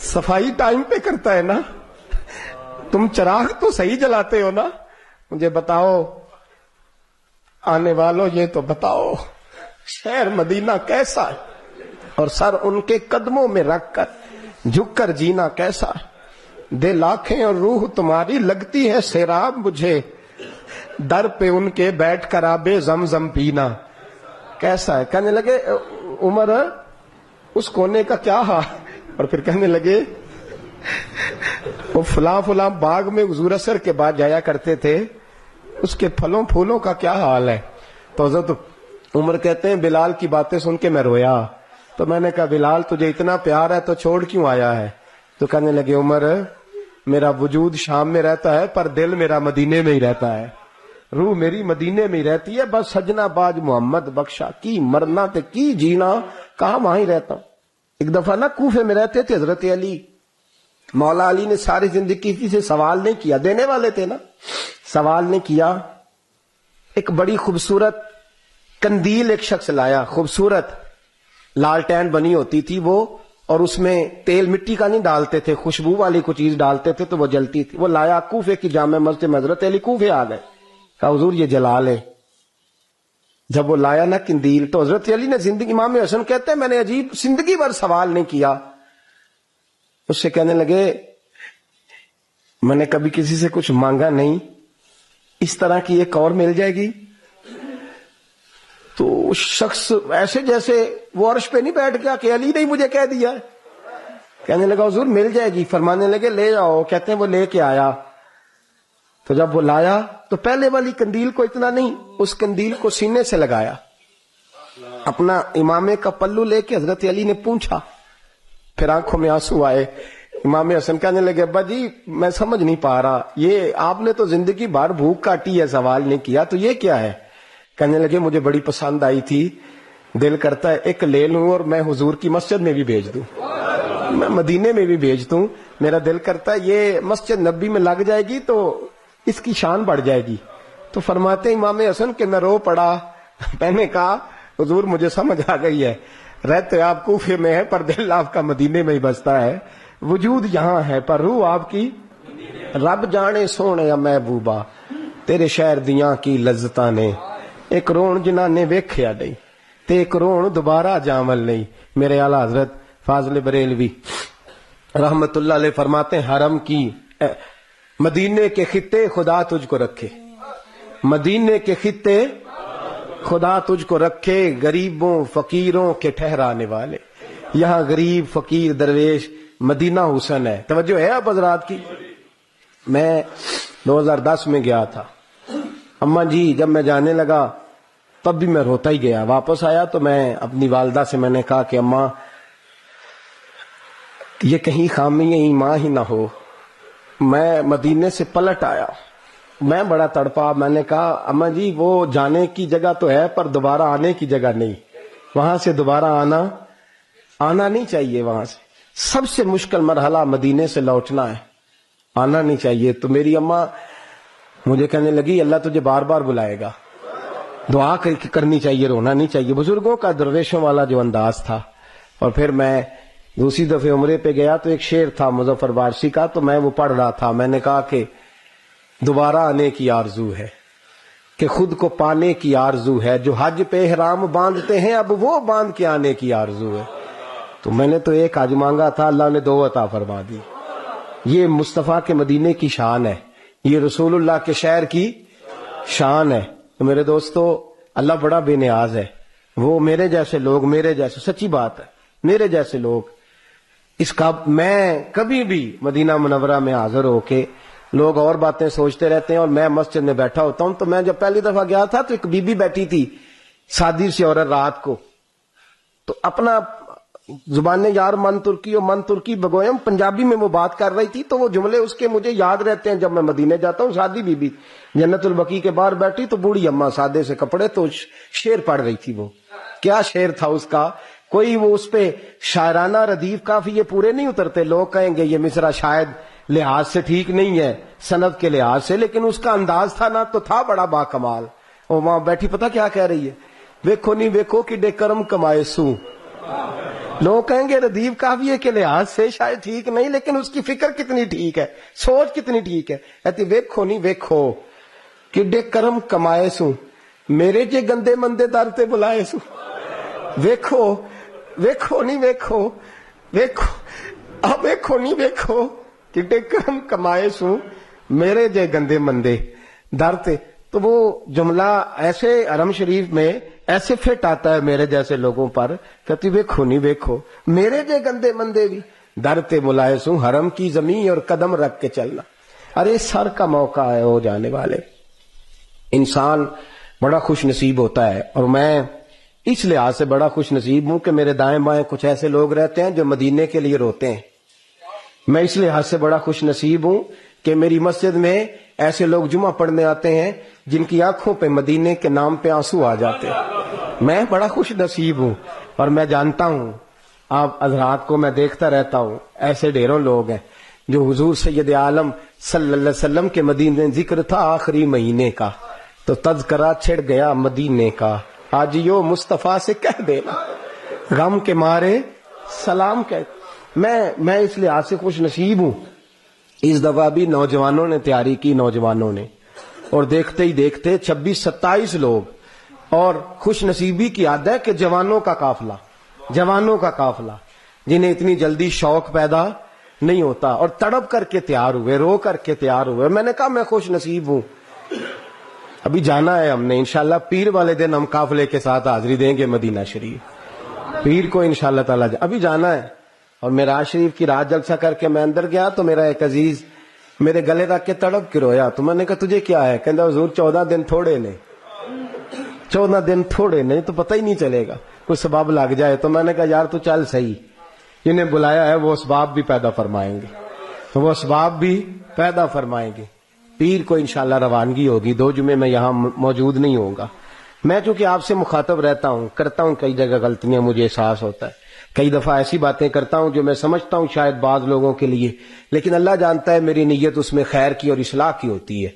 صفائی ٹائم پہ کرتا ہے نا. تم چراغ تو صحیح جلاتے ہو نا. مجھے بتاؤ آنے والوں، یہ تو بتاؤ شہر مدینہ کیسا ہے، اور سر ان کے قدموں میں رکھ کر جھک کر جینا کیسا ہے. دل آنکھیں اور روح تمہاری لگتی ہے سیراب مجھے، در پہ ان کے بیٹھ کر آب زمزم پینا کیسا ہے. کہنے لگے عمر اس کونے کا کیا حال، اور پھر کہنے لگے وہ فلاں فلاں باغ میں حضور عصر کے بعد جایا کرتے تھے، اس کے پھلوں پھولوں کا کیا حال ہے. تو حضرت عمر کہتے ہیں بلال کی باتیں سن کے میں رویا. تو میں نے کہا بلال تجھے اتنا پیار ہے تو چھوڑ کیوں آیا ہے. تو کہنے لگے عمر میرا وجود شام میں رہتا ہے پر دل میرا مدینے میں ہی رہتا ہے، روح میری مدینے میں ہی رہتی ہے. بس سجنا باج محمد بخشا کی مرنا تے کی جینا، کہاں وہاں ہی رہتا ہوں. ایک دفعہ نا کوفے میں رہتے تھے حضرت علی. مولا علی نے ساری زندگی کسی سے سوال نہیں کیا، دینے والے تھے نا، سوال نہیں کیا. ایک بڑی خوبصورت قندیل ایک شخص لایا، خوبصورت لالٹین بنی ہوتی تھی وہ، اور اس میں تیل مٹی کا نہیں ڈالتے تھے، خوشبو والی کوئی چیز ڈالتے تھے تو وہ جلتی تھی. وہ لایا کوفے کی جامع مسجد میں، حضرت علی کوفے آ گئے، کہا حضور یہ جلا لے. جب وہ لایا نا قندیل تو حضرت علی نے زندگی، امام حسن کہتے ہیں میں نے عجیب زندگی بھر سوال نہیں کیا. اس سے کہنے لگے میں نے کبھی کسی سے کچھ مانگا نہیں، اس طرح کی ایک اور مل جائے گی. تو اس شخص ایسے جیسے وہ عرش پہ نہیں بیٹھ گیا کہ علی نے مجھے کہہ دیا ہے. کہنے لگا حضور مل جائے گی. فرمانے لگے لے جاؤ. کہتے ہیں وہ لے کے آیا. تو جب وہ لایا تو پہلے والی قندیل کو اتنا نہیں، اس قندیل کو سینے سے لگایا، اپنا امامے کا پلو لے کے حضرت علی نے پوچھا. پھر آنکھوں میں آنسو آئے. امام حسن کہنے لگے ابا جی میں سمجھ نہیں پا رہا، یہ آپ نے تو زندگی بھر بھوک کاٹی ہے، سوال نہیں کیا، تو یہ کیا ہے. کہنے لگے مجھے بڑی پسند آئی تھی، دل کرتا ہے ایک لے لوں اور میں حضور کی مسجد میں بھی بھیج دوں، میں مدینے میں بھی بھیج دوں. میرا دل کرتا ہے یہ مسجد نبی میں لگ جائے گی تو اس کی شان بڑھ جائے گی. تو فرماتے امام حسن کہ میں رو پڑا. میں نے کہا حضور مجھے سمجھ آ گئی ہے، رہتے آپ کوفے میں ہے پر دل آپ کا مدینے میں ہی بستا ہے، وجود یہاں ہے پر روح آپ کی. رب جانے سونے محبوبہ تیرے شہر دیاں کی لذتاں نے، ایک رون جنہ نے ویکھیا نہیں تے ایک رون دوبارہ جامل نہیں. میرے اعلیٰ حضرت فاضل بریلوی رحمت اللہ علیہ فرماتے ہیں حرم کی مدینے کے خطے خدا تجھ کو رکھے، مدینے کے خطے خدا تجھ کو رکھے، غریبوں فقیروں کے ٹھہرانے والے. یہاں غریب فقیر درویش مدینہ حسن ہے. توجہ ہے آپ حضرات کی. میں 2010 میں گیا تھا. اماں جی جب میں جانے لگا تب بھی میں روتا ہی گیا. واپس آیا تو میں اپنی والدہ سے میں نے کہا کہ اماں یہ کہیں خامی ایمان ہی نہ ہو. میں مدینے سے پلٹ آیا، میں بڑا تڑپا. میں نے کہا اماں جی وہ جانے کی جگہ تو ہے پر دوبارہ آنے کی جگہ نہیں، وہاں سے دوبارہ آنا نہیں چاہیے. وہاں سے سب سے مشکل مرحلہ مدینے سے لوٹنا ہے، آنا نہیں چاہیے. تو میری اماں مجھے کہنے لگی اللہ تجھے بار بار بلائے گا، دعا کرنی چاہیے، رونا نہیں چاہیے. بزرگوں کا درویشوں والا جو انداز تھا. اور پھر میں دوسری دفعہ عمرے پہ گیا تو ایک شعر تھا مظفر وارسی کا، تو میں وہ پڑھ رہا تھا. میں نے کہا کہ دوبارہ آنے کی آرزو ہے، کہ خود کو پانے کی آرزو ہے، جو حج پہ احرام باندھتے ہیں اب وہ باندھ کے آنے کی آرزو ہے. تو میں نے تو ایک حج مانگا تھا، اللہ نے 2 عطا فرما دی. یہ مصطفیٰ کے مدینے کی شان ہے، یہ رسول اللہ کے شہر کی شان ہے. تو میرے دوستو اللہ بڑا بے نیاز ہے. وہ میرے جیسے لوگ، میرے جیسے، سچی بات ہے، میرے جیسے لوگ اس کا، میں کبھی بھی مدینہ منورہ میں حاضر ہو کے لوگ اور باتیں سوچتے رہتے ہیں اور میں مسجد میں بیٹھا ہوتا ہوں. تو میں جب پہلی دفعہ گیا تھا تو ایک بی بی بیٹھی تھی، سادی سی عورت، رات کو تو اپنا زبان یار من ترکی و من ترکی بگویم پنجابی میں وہ بات کر رہی تھی. تو وہ جملے اس کے مجھے یاد رہتے ہیں جب میں مدینے جاتا ہوں. سادی بی بی جنت البقیع کے باہر بیٹھی تو بوڑھی اماں سادے سے کپڑے، تو شعر پڑھ رہی تھی. وہ کیا شعر تھا اس کا، کوئی وہ اس پہ شاعرانہ ردیف کافی یہ پورے نہیں اترتے. لوگ کہیں گے یہ مصرع شاید لحاظ سے ٹھیک نہیں ہے سند کے لحاظ سے، لیکن اس کا انداز تھا نا تو تھا بڑا با کمال. اور وہاں بیٹھی پتہ کیا کہہ رہی ہے، ویکھو نہیں ویکھو کڈے کرم کمائے سوں لوگ کہیں گے ردیف کافیے کے لحاظ سے شاید ٹھیک نہیں، لیکن اس کی فکر کتنی ٹھیک ہے، سوچ کتنی ٹھیک ہے. کہتی ویکھو نہیں ویکھو کڈے کرم کمائے سوں، میرے جے گندے مندے در تے بلائے سوں. ویکھو ویکھو نہیں ویکھو ویکھو اب ویکھو نہیں ویکھو کڈے کرم کمائے سوں، میرے جے گندے مندے در تے. تو وہ جملہ ایسے حرم شریف میں ایسے فٹ آتا ہے میرے جیسے لوگوں پر. کہتی ویکھو نہیں ویکھو میرے جے گندے مندے بھی در تے ملائے سوں، حرم کی زمین اور قدم رکھ کے چلنا. ارے سر کا موقع ہے ہو جانے والے. انسان بڑا خوش نصیب ہوتا ہے، اور میں اس لحاظ سے بڑا خوش نصیب ہوں کہ میرے دائیں بائیں کچھ ایسے لوگ رہتے ہیں جو مدینے کے لیے روتے ہیں. میں اس لحاظ سے بڑا خوش نصیب ہوں کہ میری مسجد میں ایسے لوگ جمعہ پڑھنے آتے ہیں جن کی آنکھوں پہ مدینے کے نام پہ آنسو آ جاتے ہیں. میں بڑا خوش نصیب ہوں، اور میں جانتا ہوں آپ حضرات کو میں دیکھتا رہتا ہوں، ایسے ڈھیروں لوگ ہیں جو حضور سید عالم صلی اللہ علیہ وسلم کے مدینے ذکر تھا آخری مہینے کا تو تذکرہ چھڑ گیا مدینے کا. آج یو مصطفیٰ سے کہہ دینا غم کے مارے سلام کہہ. میں اس لحاظ سے خوش نصیب ہوں. اس دفعہ بھی نوجوانوں نے تیاری کی، نوجوانوں نے، اور دیکھتے ہی دیکھتے 26-27 لوگ. اور خوش نصیبی کی عادت ہے کہ جوانوں کا قافلہ جنہیں اتنی جلدی شوق پیدا نہیں ہوتا، اور تڑپ کر کے تیار ہوئے، رو کر کے تیار ہوئے. میں نے کہا میں خوش نصیب ہوں. ابھی جانا ہے ہم نے انشاءاللہ، پیر والے دن ہم قافلے کے ساتھ حاضری دیں گے مدینہ شریف. پیر کو انشاءاللہ تعالی ابھی جانا ہے. اور میراج شریف کی رات جلسہ کر کے میں اندر گیا تو میرا ایک عزیز میرے گلے رکھ کے تڑپ کے رویا. تو میں نے کہا تجھے کیا ہے؟ کہتا حضور 14 دن تھوڑے نے، 14 دن تھوڑے نہیں تو پتہ ہی نہیں چلے گا، کوئی سبب لگ جائے. تو میں نے کہا یار تو چل صحیح، انہیں بلایا ہے وہ اسباب بھی پیدا فرمائیں گے، پیر کو انشاءاللہ روانگی ہوگی. 2 جمعے میں یہاں موجود نہیں ہوں گا. میں چونکہ آپ سے مخاطب رہتا ہوں، کرتا ہوں کئی جگہ غلطیاں، مجھے احساس ہوتا ہے، کئی دفعہ ایسی باتیں کرتا ہوں جو میں سمجھتا ہوں شاید بعض لوگوں کے لیے، لیکن اللہ جانتا ہے میری نیت اس میں خیر کی اور اصلاح کی ہوتی ہے.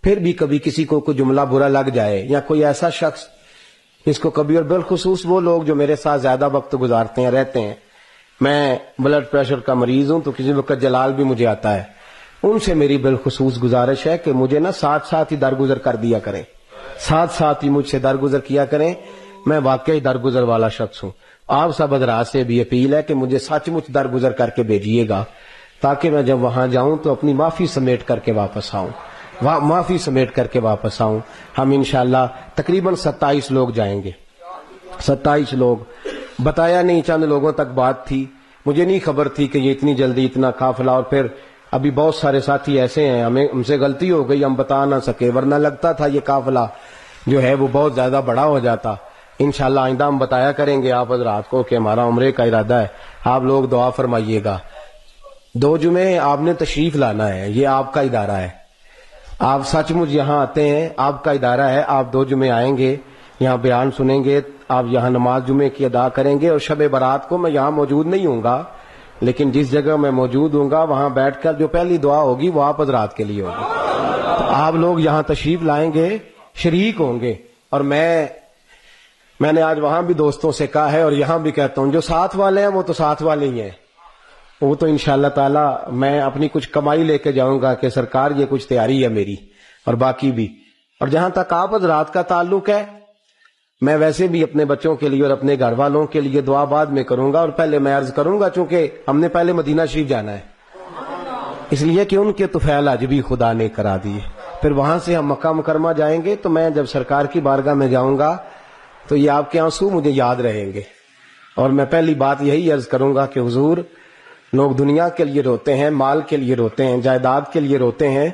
پھر بھی کبھی کسی کو کوئی جملہ برا لگ جائے، یا کوئی ایسا شخص جس کو کبھی، اور بالخصوص وہ لوگ جو میرے ساتھ زیادہ وقت گزارتے ہیں رہتے ہیں. میں بلڈ پریشر کا مریض ہوں تو کسی وقت جلال بھی مجھے آتا ہے. ان سے میری بالخصوص گزارش ہے کہ مجھے نا ساتھ ہی درگزر کر دیا کریں، ساتھ ہی مجھ سے درگزر کیا کریں. میں واقعی درگزر والا شخص ہوں. آپ سب حضرات سے بھی اپیل ہے کہ مجھے سچ مچ درگزر کر کے بھیجیے گا، تاکہ میں جب وہاں جاؤں تو اپنی معافی سمیٹ کر کے واپس آؤں. ہم انشاءاللہ تقریباً 27 لوگ جائیں گے. 27 لوگ بتایا نہیں، چند لوگوں تک بات تھی، مجھے نہیں خبر تھی کہ یہ اتنی جلدی اتنا قافلہ. اور پھر ابھی بہت سارے ساتھی ایسے ہیں ہم سے غلطی ہو گئی، ہم بتا نہ سکے، ورنہ لگتا تھا یہ قافلہ جو ہے وہ بہت زیادہ بڑا ہو جاتا. انشاءاللہ آئندہ ہم بتایا کریں گے آپ حضرات کو کہ ہمارا عمرے کا ارادہ ہے. آپ لوگ دعا فرمائیے گا. 2 جمعے آپ نے تشریف لانا ہے، یہ آپ کا ادارہ ہے. آپ سچ مچ یہاں آتے ہیں، آپ کا ادارہ ہے. آپ 2 جمعے آئیں گے، یہاں بیان سنیں گے، آپ یہاں نماز جمعے کی ادا کریں گے. اور شب برات کو میں یہاں موجود نہیں ہوں گا، لیکن جس جگہ میں موجود ہوں گا وہاں بیٹھ کر جو پہلی دعا ہوگی وہ آپ حضرات کے لیے ہوگی. تو آپ لوگ یہاں تشریف لائیں گے، شریک ہوں گے. اور میں نے آج وہاں بھی دوستوں سے کہا ہے اور یہاں بھی کہتا ہوں، جو ساتھ والے ہیں وہ تو ساتھ والے ہی ہیں، وہ تو انشاءاللہ تعالی میں اپنی کچھ کمائی لے کے جاؤں گا کہ سرکار یہ کچھ تیاری ہے میری، اور باقی بھی. اور جہاں تک آپ حضرات کا تعلق ہے، میں ویسے بھی اپنے بچوں کے لیے اور اپنے گھر والوں کے لیے دعا بعد میں کروں گا. اور پہلے میں عرض کروں گا، چونکہ ہم نے پہلے مدینہ شریف جانا ہے، اس لیے کہ ان کے طفیل حج بھی خدا نے کرا دیے. پھر وہاں سے ہم مکہ مکرمہ جائیں گے. تو میں جب سرکار کی بارگاہ میں جاؤں گا تو یہ آپ کے آنسو مجھے یاد رہیں گے. اور میں پہلی بات یہی عرض کروں گا کہ حضور، لوگ دنیا کے لیے روتے ہیں، مال کے لیے روتے ہیں، جائیداد کے لیے روتے ہیں.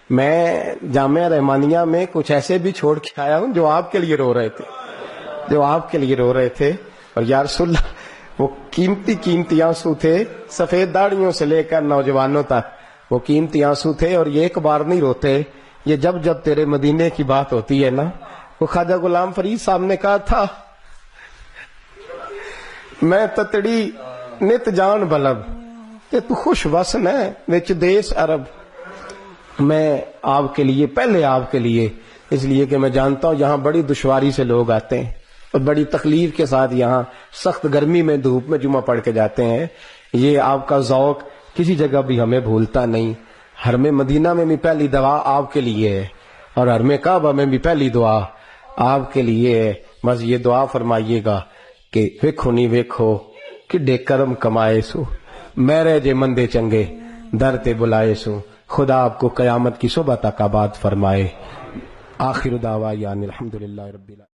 میں جامعہ رحمانیہ میں کچھ ایسے بھی چھوڑ کے آیا ہوں جو آپ کے لیے رو رہے تھے. اور یا رسول اللہ، وہ قیمتی آنسو تھے، سفید داڑھیوں سے لے کر نوجوانوں تک وہ قیمتی آنسو تھے. اور یہ ایک بار نہیں روتے، یہ جب تیرے مدینے کی بات ہوتی ہے نا. وہ خواجہ غلام فرید صاحب نے کہا تھا، میں تتڑی نت جان بلب تے تو خوش وسن ہے وچ دیس عرب. میں آپ کے لیے، پہلے آپ کے لیے، اس لیے کہ میں جانتا ہوں یہاں بڑی دشواری سے لوگ آتے ہیں. اور بڑی تکلیف کے ساتھ یہاں سخت گرمی میں دھوپ میں جمعہ پڑھ کے جاتے ہیں. یہ آپ کا ذوق کسی جگہ بھی ہمیں بھولتا نہیں. حرم مدینہ میں بھی پہلی دعا آپ کے لیے ہے اور حرم کعبہ میں بھی پہلی دعا آپ کے لیے ہے. بس یہ دعا فرمائیے گا کہ ویکھو نہیں ویکھو کڈے کرم کمائے سو، میرے جے مندے چنگے در تے بلائے سو. خدا آپ کو قیامت کی صبح تک آباد فرمائے. آخر دعوانا الحمدللہ رب العالمین.